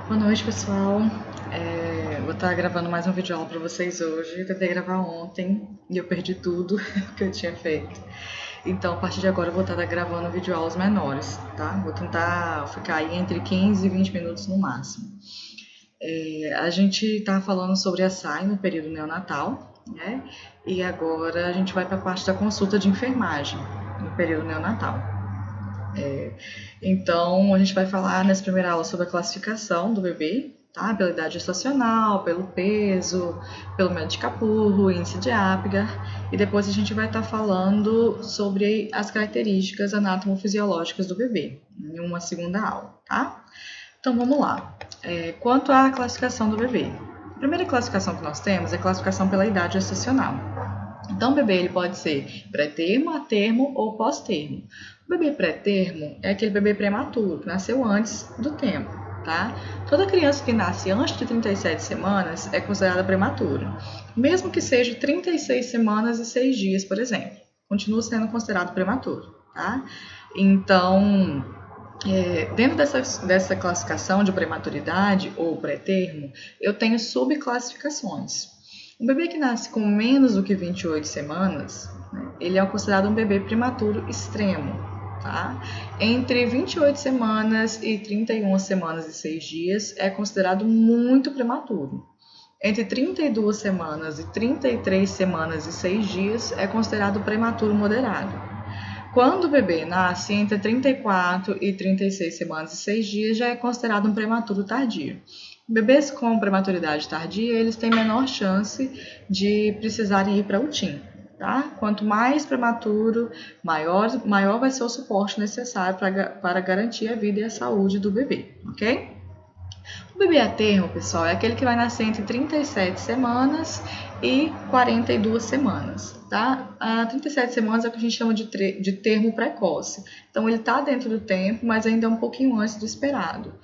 Boa noite, pessoal. Vou estar gravando mais um vídeo aula para vocês hoje. Eu tentei gravar ontem e eu perdi tudo que eu tinha feito. Então, a partir de agora, eu vou estar gravando vídeo aulas menores, tá? Vou tentar ficar aí entre 15 e 20 minutos no máximo. A gente está falando sobre a SAI no período neonatal, né? E agora a gente vai para a parte da consulta de enfermagem no período neonatal. Então, a gente vai falar nessa primeira aula sobre a classificação do bebê, tá? Pela idade gestacional, pelo peso, pelo método de Capurro, índice de Apgar, e depois a gente vai estar falando sobre as características anatomofisiológicas do bebê, em uma segunda aula, tá? Então, vamos lá. Quanto à classificação do bebê. A primeira classificação que nós temos é a classificação pela idade gestacional. Então, o bebê ele pode ser pré-termo, a-termo ou pós-termo. O bebê pré-termo é aquele bebê prematuro, que nasceu antes do tempo, tá? Toda criança que nasce antes de 37 semanas é considerada prematura. Mesmo que seja 36 semanas e 6 dias, por exemplo. Continua sendo considerado prematuro, tá? Então, dentro dessa classificação de prematuridade ou pré-termo, eu tenho subclassificações. Um bebê que nasce com menos do que 28 semanas, né, ele é considerado um bebê prematuro extremo, tá? Entre 28 semanas e 31 semanas e 6 dias é considerado muito prematuro. Entre 32 semanas e 33 semanas e 6 dias é considerado prematuro moderado. Quando o bebê nasce entre 34 e 36 semanas e 6 dias, já é considerado um prematuro tardio. Bebês com prematuridade tardia, eles têm menor chance de precisarem ir para a UTIM, tá? Quanto mais prematuro, maior vai ser o suporte necessário para garantir a vida e a saúde do bebê, ok? O bebê a termo, pessoal, é aquele que vai nascer entre 37 semanas e 42 semanas, tá? A 37 semanas é o que a gente chama de termo precoce. Então, ele está dentro do tempo, mas ainda é um pouquinho antes do esperado.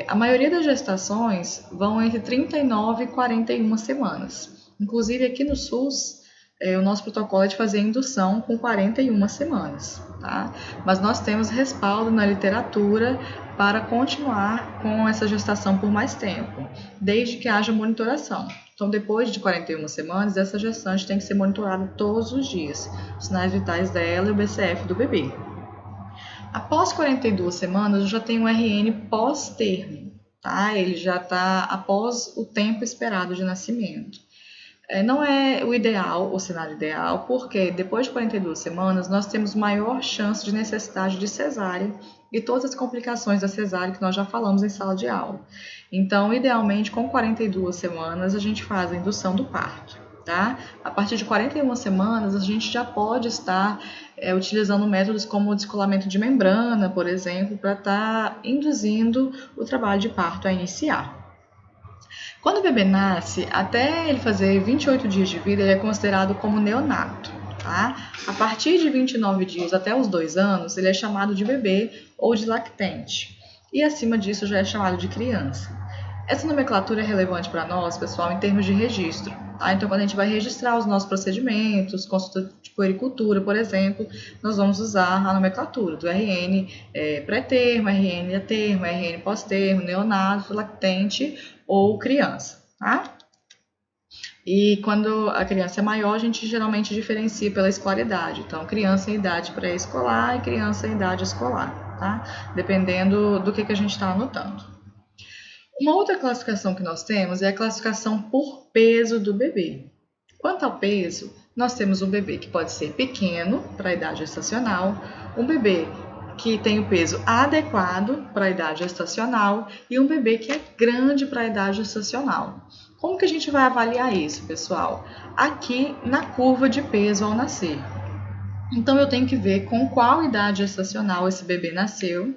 A maioria das gestações vão entre 39 e 41 semanas. Inclusive, aqui no SUS, o nosso protocolo é de fazer indução com 41 semanas, tá? Mas nós temos respaldo na literatura para continuar com essa gestação por mais tempo, desde que haja monitoração. Então, depois de 41 semanas, essa gestante tem que ser monitorada todos os dias, os sinais vitais dela e o BCF do bebê. Após 42 semanas, eu já tenho um RN pós-termo, tá? Ele já está após o tempo esperado de nascimento. Não é o ideal, o cenário ideal, porque depois de 42 semanas, nós temos maior chance de necessidade de cesárea e todas as complicações da cesárea que nós já falamos em sala de aula. Então, idealmente, com 42 semanas, a gente faz a indução do parto. Tá? A partir de 41 semanas, a gente já pode estar utilizando métodos como o descolamento de membrana, por exemplo, para estar induzindo o trabalho de parto a iniciar. Quando o bebê nasce, até ele fazer 28 dias de vida, ele é considerado como neonato. Tá? A partir de 29 dias até os 2 anos, ele é chamado de bebê ou de lactente. E acima disso já é chamado de criança. Essa nomenclatura é relevante para nós, pessoal, em termos de registro. Tá? Então, quando a gente vai registrar os nossos procedimentos, consulta de puericultura, por exemplo, nós vamos usar a nomenclatura do RN pré-termo, RN a-termo, RN pós-termo, neonato, lactente ou criança. Tá? E quando a criança é maior, a gente geralmente diferencia pela escolaridade. Então, criança em idade pré-escolar e criança em idade escolar, tá? Dependendo do que a gente está anotando. Uma outra classificação que nós temos é a classificação por peso do bebê. Quanto ao peso, nós temos um bebê que pode ser pequeno para a idade gestacional, um bebê que tem o peso adequado para a idade gestacional e um bebê que é grande para a idade gestacional. Como que a gente vai avaliar isso, pessoal? Aqui na curva de peso ao nascer. Então, eu tenho que ver com qual idade gestacional esse bebê nasceu,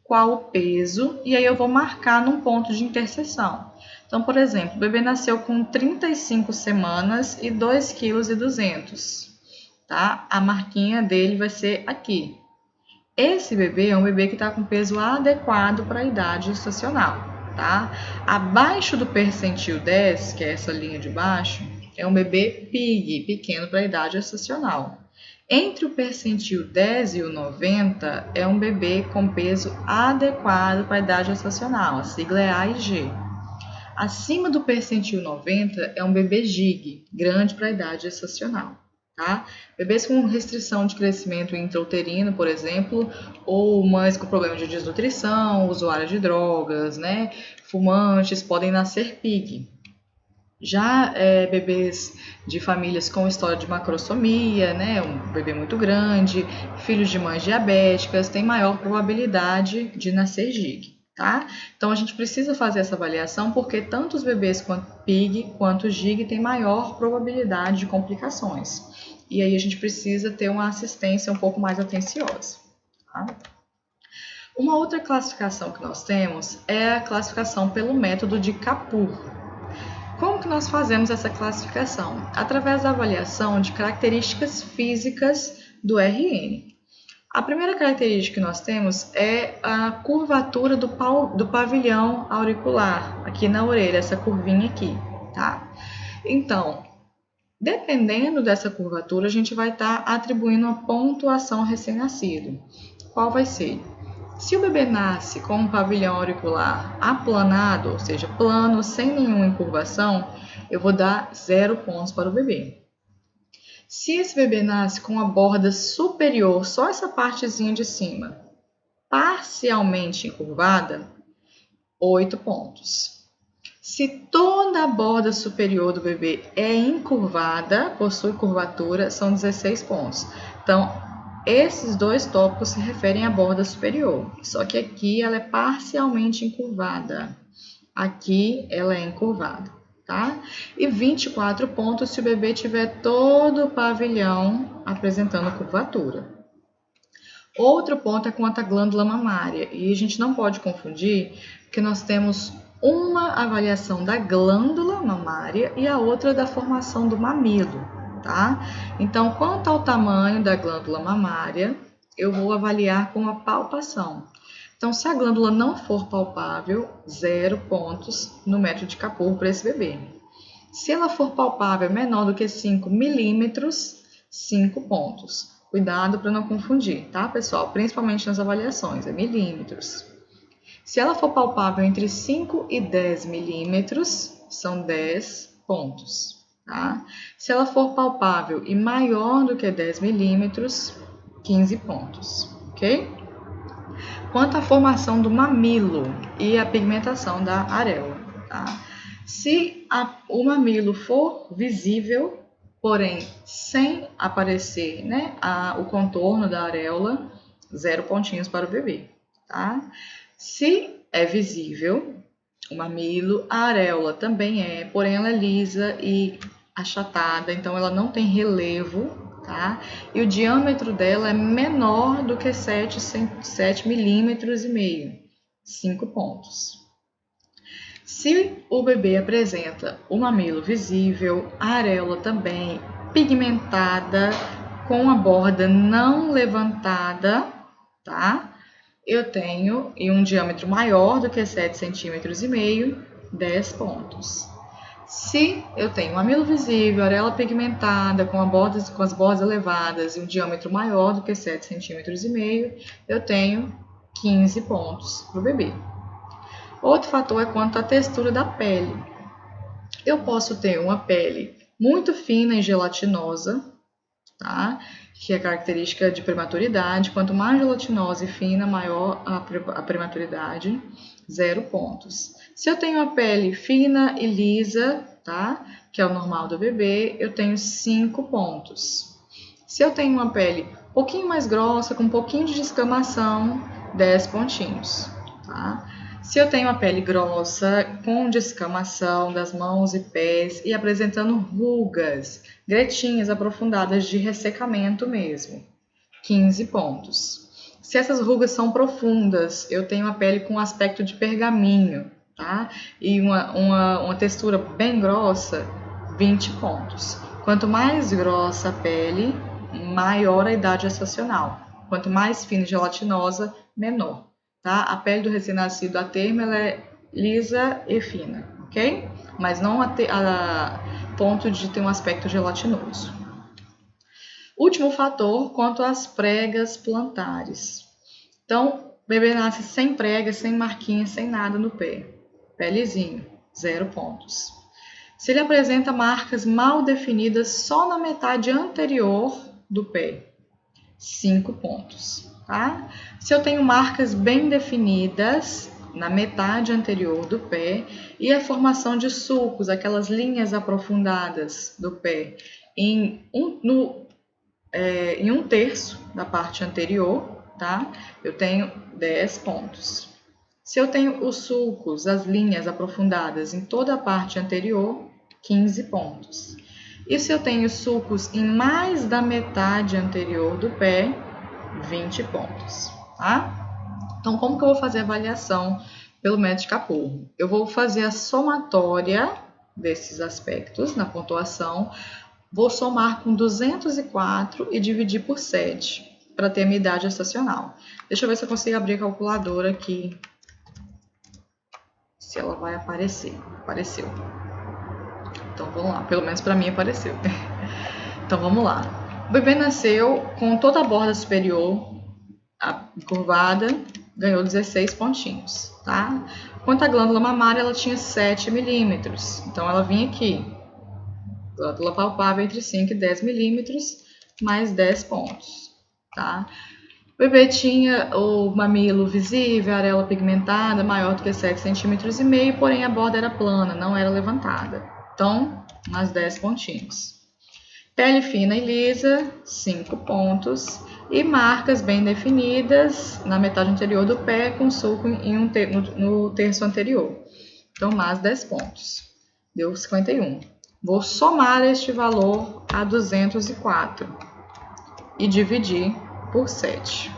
qual o peso, e aí eu vou marcar num ponto de interseção. Então, por exemplo, o bebê nasceu com 35 semanas e 2,2 kg, tá? A marquinha dele vai ser aqui. Esse bebê é um bebê que está com peso adequado para a idade gestacional, tá? Abaixo do percentil 10, que é essa linha de baixo, é um bebê PIG, pequeno para a idade gestacional. Entre o percentil 10 e o 90 é um bebê com peso adequado para a idade gestacional, a sigla é A e G. Acima do percentil 90 é um bebê GIG, grande para a idade gestacional. Tá? Bebês com restrição de crescimento intrauterino, por exemplo, ou mães com problema de desnutrição, usuárias de drogas, né, fumantes, podem nascer PIG. Já bebês de famílias com história de macrosomia, né, um bebê muito grande, filhos de mães diabéticas, têm maior probabilidade de nascer GIG. Tá? Então a gente precisa fazer essa avaliação porque tanto os bebês quanto PIG quanto GIG têm maior probabilidade de complicações. E aí a gente precisa ter uma assistência um pouco mais atenciosa. Tá? Uma outra classificação que nós temos é a classificação pelo método de Kapur. Como que nós fazemos essa classificação? Através da avaliação de características físicas do RN. A primeira característica que nós temos é a curvatura do pavilhão auricular, aqui na orelha, essa curvinha aqui, tá? Então, dependendo dessa curvatura, a gente vai estar atribuindo uma pontuação ao recém-nascido. Qual vai ser? Se o bebê nasce com um pavilhão auricular aplanado, ou seja, plano, sem nenhuma encurvação, eu vou dar 0 pontos para o bebê. Se esse bebê nasce com a borda superior, só essa partezinha de cima, parcialmente encurvada, 8 pontos. Se toda a borda superior do bebê é encurvada, possui curvatura, são 16 pontos. Então, esses dois tópicos se referem à borda superior, só que aqui ela é parcialmente encurvada, aqui ela é encurvada. Tá? E 24 pontos se o bebê tiver todo o pavilhão apresentando curvatura. Outro ponto é quanto à glândula mamária, e a gente não pode confundir, porque nós temos uma avaliação da glândula mamária e a outra da formação do mamilo, tá? Então, quanto ao tamanho da glândula mamária, eu vou avaliar com a palpação. Então, se a glândula não for palpável, 0 pontos no método de Kapur para esse bebê. Se ela for palpável menor do que 5 milímetros, 5 pontos. Cuidado para não confundir, tá, pessoal? Principalmente nas avaliações, é milímetros. Se ela for palpável entre 5 e 10 milímetros, são 10 pontos. Tá? Se ela for palpável e maior do que 10 milímetros, 15 pontos. Ok? Quanto à formação do mamilo e a pigmentação da areola. Tá? Se o mamilo for visível, porém sem aparecer, né, o contorno da areola, 0 pontinhos para o bebê. Tá? Se é visível o mamilo, a areola também é, porém ela é lisa e achatada, então ela não tem relevo. Tá? E o diâmetro dela é menor do que 7 milímetros e meio, 5 pontos. Se o bebê apresenta o mamilo visível, a areola também pigmentada, com a borda não levantada, tá? Eu tenho um diâmetro maior do que 7 centímetros e meio, 10 pontos. Se eu tenho um mamilo visível, areola pigmentada, com as bordas elevadas e um diâmetro maior do que 7 centímetros e meio, eu tenho 15 pontos para o bebê. Outro fator é quanto à textura da pele. Eu posso ter uma pele muito fina e gelatinosa, tá? Que é característica de prematuridade. Quanto mais gelatinosa e fina, maior a prematuridade, 0 pontos. Se eu tenho a pele fina e lisa, tá? Que é o normal do bebê, eu tenho 5 pontos. Se eu tenho uma pele um pouquinho mais grossa, com um pouquinho de descamação, 10 pontinhos, tá? Se eu tenho a pele grossa, com descamação das mãos e pés e apresentando rugas, gretinhas aprofundadas de ressecamento mesmo, 15 pontos. Se essas rugas são profundas, eu tenho a pele com aspecto de pergaminho, tá? E uma textura bem grossa, 20 pontos. Quanto mais grossa a pele, maior a idade gestacional. Quanto mais fina e gelatinosa, menor. Tá? A pele do recém-nascido a termo ela é lisa e fina, ok? Mas não a ponto de ter um aspecto gelatinoso. Último fator, quanto às pregas plantares. Então, o bebê nasce sem prega, sem marquinha, sem nada no pé. Pé lisinho, 0 pontos. Se ele apresenta marcas mal definidas só na metade anterior do pé, 5 pontos, tá? Se eu tenho marcas bem definidas na metade anterior do pé e a formação de sulcos, aquelas linhas aprofundadas do pé, em um terço da parte anterior, tá? Eu tenho 10 pontos. Se eu tenho os sulcos, as linhas aprofundadas em toda a parte anterior, 15 pontos. E se eu tenho sulcos em mais da metade anterior do pé, 20 pontos, tá? Então, como que eu vou fazer a avaliação pelo método de Capurro? Eu vou fazer a somatória desses aspectos na pontuação, vou somar com 204 e dividir por 7 para ter a minha idade estacional. Deixa eu ver se eu consigo abrir a calculadora aqui, se ela vai aparecer. Apareceu. Então vamos lá, pelo menos para mim apareceu. Então vamos lá. O bebê nasceu com toda a borda superior curvada, ganhou 16 pontinhos, tá? Quanto à glândula mamária, ela tinha 7 milímetros, então ela vinha aqui. Glândula palpável entre 5 e 10 milímetros, mais 10 pontos, tá? O bebê tinha o mamilo visível, a areola pigmentada, maior do que 7,5 centímetros, porém a borda era plana, não era levantada. Então, mais 10 pontinhos. Pele fina e lisa, 5 pontos. E marcas bem definidas na metade anterior do pé, com sulco no terço anterior. Então, mais 10 pontos. Deu 51. Vou somar este valor a 204 e dividir por 7.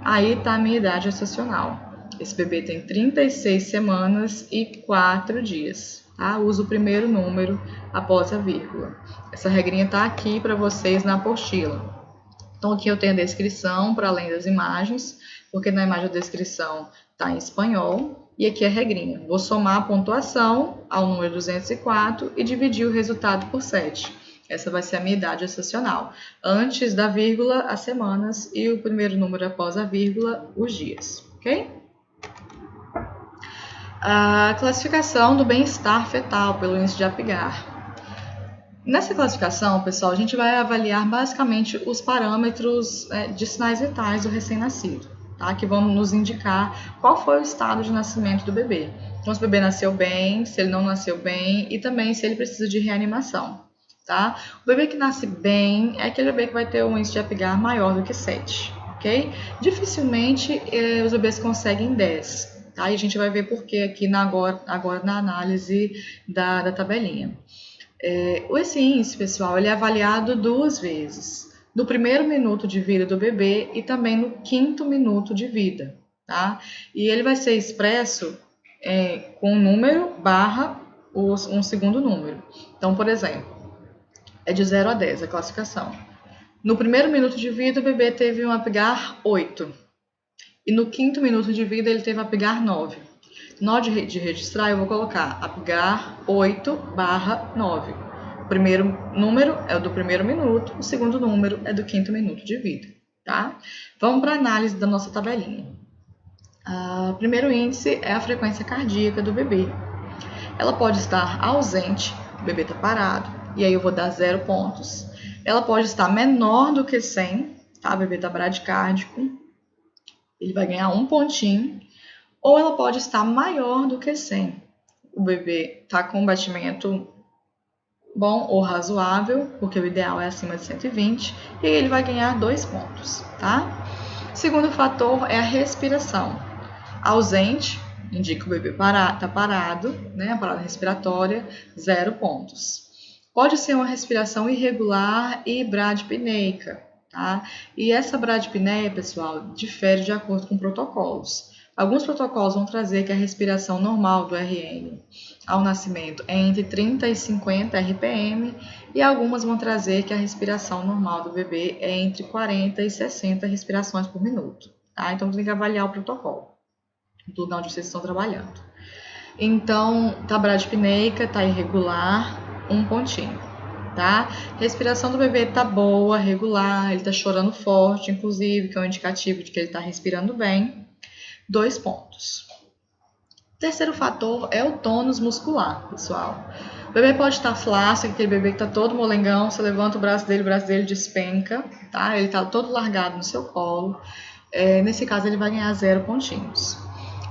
Aí está a minha idade gestacional. Esse bebê tem 36 semanas e 4 dias. Tá? Uso o primeiro número após a vírgula. Essa regrinha está aqui para vocês na apostila. Então aqui eu tenho a descrição para além das imagens, porque na imagem da descrição está em espanhol. E aqui a regrinha. Vou somar a pontuação ao número 204 e dividir o resultado por 7. Essa vai ser a minha idade gestacional. Antes da vírgula, as semanas, e o primeiro número após a vírgula, os dias. Ok? A classificação do bem-estar fetal pelo índice de Apgar. Nessa classificação, pessoal, a gente vai avaliar basicamente os parâmetros de sinais vitais do recém-nascido, tá? Que vão nos indicar qual foi o estado de nascimento do bebê. Então, se o bebê nasceu bem, se ele não nasceu bem e também se ele precisa de reanimação, tá? O bebê que nasce bem é aquele bebê que vai ter um índice de Apgar maior do que 7, ok? Dificilmente os bebês conseguem 10. Tá? E a gente vai ver por que aqui agora na análise da tabelinha. Esse índice, pessoal, ele é avaliado 2 vezes. No primeiro minuto de vida do bebê e também no 5º minuto de vida. Tá? E ele vai ser expresso com um número barra um segundo número. Então, por exemplo, é de 0 a 10 a classificação. No primeiro minuto de vida, o bebê teve um Apgar 8. E no 5º minuto de vida ele teve Apgar 9. Na hora de registrar eu vou colocar Apgar 8/9. O primeiro número é o do primeiro minuto, o segundo número é do 5º minuto de vida. Tá? Vamos para a análise da nossa tabelinha. O primeiro índice é a frequência cardíaca do bebê. Ela pode estar ausente, o bebê está parado, e aí eu vou dar 0 pontos. Ela pode estar menor do que 100, tá? O bebê está bradicárdico, ele vai ganhar 1 pontinho, ou ela pode estar maior do que 100. O bebê está com um batimento bom ou razoável, porque o ideal é acima de 120, e aí ele vai ganhar 2 pontos, tá? O segundo fator é a respiração. Ausente, indica que o bebê está parado, né? A parada respiratória, 0 pontos. Pode ser uma respiração irregular e bradipneica. Tá? E essa bradipneia, pessoal, difere de acordo com protocolos. Alguns protocolos vão trazer que a respiração normal do RN ao nascimento é entre 30 e 50 RPM e algumas vão trazer que a respiração normal do bebê é entre 40 e 60 respirações por minuto. Tá? Então, tem que avaliar o protocolo do lugar onde vocês estão trabalhando. Então, tá bradipneica, tá irregular, 1 pontinho. tá? Respiração do bebê tá boa, regular, ele tá chorando forte, inclusive, que é um indicativo de que ele tá respirando bem. 2 pontos. Terceiro fator é o tônus muscular, pessoal. O bebê pode estar flácido, aquele bebê que tá todo molengão, você levanta o braço dele despenca, tá? Ele tá todo largado no seu colo. Nesse caso, ele vai ganhar 0 pontinhos.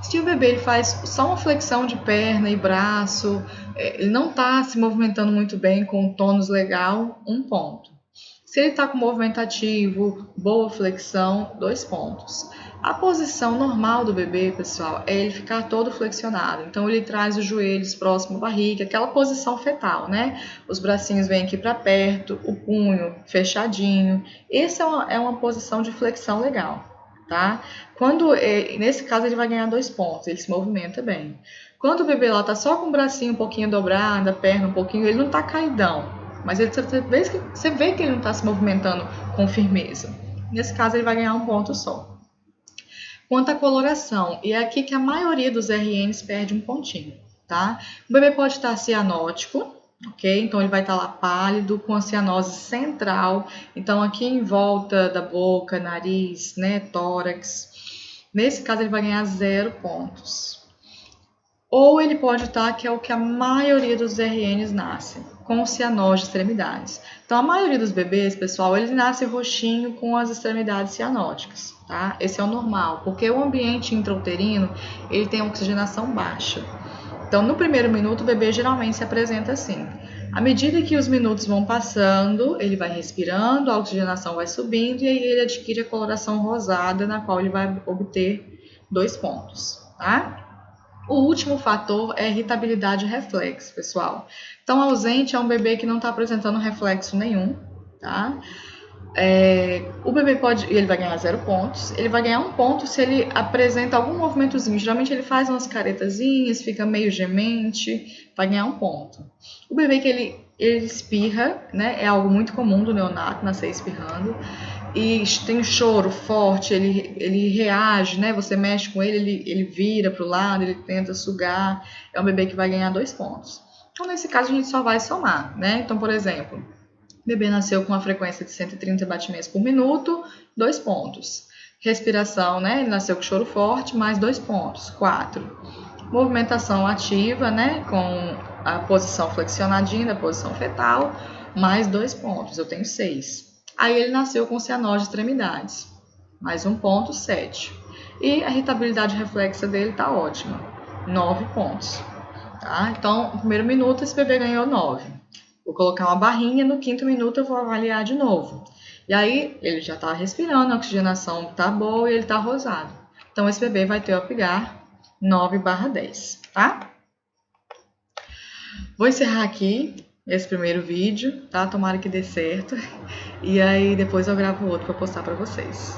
Se o bebê ele faz só uma flexão de perna e braço, ele não está se movimentando muito bem com o tônus legal, 1 ponto. Se ele está com movimento ativo, boa flexão, 2 pontos. A posição normal do bebê, pessoal, é ele ficar todo flexionado. Então, ele traz os joelhos próximo à barriga, aquela posição fetal, né? Os bracinhos vêm aqui para perto, o punho fechadinho. Essa é uma posição de flexão legal, tá? Nesse caso, ele vai ganhar 2 pontos, ele se movimenta bem. Quando o bebê lá tá só com o bracinho um pouquinho dobrado, a perna um pouquinho, ele não tá caidão. Mas você vê que ele não está se movimentando com firmeza. Nesse caso, ele vai ganhar 1 ponto só. Quanto à coloração, e é aqui que a maioria dos RNs perde 1 pontinho, tá? O bebê pode estar cianótico, ok? Então, ele vai estar lá pálido, com a cianose central. Então, aqui em volta da boca, nariz, né, tórax. Nesse caso, ele vai ganhar 0 pontos. Ou ele pode estar, que é o que a maioria dos RNs nascem, com cianose de extremidades. Então, a maioria dos bebês, pessoal, ele nasce roxinho com as extremidades cianóticas, tá? Esse é o normal, porque o ambiente intrauterino, ele tem oxigenação baixa. Então, no primeiro minuto, o bebê geralmente se apresenta assim. À medida que os minutos vão passando, ele vai respirando, a oxigenação vai subindo e aí ele adquire a coloração rosada, na qual ele vai obter 2 pontos, tá? O último fator é irritabilidade e reflexo, pessoal. Então, ausente é um bebê que não está apresentando reflexo nenhum, tá? O bebê ele vai ganhar 0 pontos, ele vai ganhar 1 ponto se ele apresenta algum movimentozinho. Geralmente ele faz umas caretazinhas, fica meio gemente, vai ganhar 1 ponto. O bebê que ele espirra, né? É algo muito comum do neonato, nascer espirrando. E tem choro forte, ele reage, né? Você mexe com ele vira para o lado, ele tenta sugar. É um bebê que vai ganhar 2 pontos. Então, nesse caso, a gente só vai somar, né? Então, por exemplo, o bebê nasceu com uma frequência de 130 batimentos por minuto, 2 pontos. Respiração, né? Ele nasceu com choro forte, mais 2 pontos, 4. Movimentação ativa, né? Com a posição flexionadinha da posição fetal, mais 2 pontos, eu tenho 6. Aí ele nasceu com cianose de extremidades, mais 1 ponto, 7. E a irritabilidade reflexa dele tá ótima, 9 pontos. Tá? Então, no primeiro minuto, esse bebê ganhou 9. Vou colocar uma barrinha, no 5º minuto eu vou avaliar de novo. E aí, ele já tá respirando, a oxigenação tá boa e ele tá rosado. Então, esse bebê vai ter o Apgar 9/10, tá? Vou encerrar aqui esse primeiro vídeo, tá? Tomara que dê certo. E aí depois eu gravo outro para postar para vocês.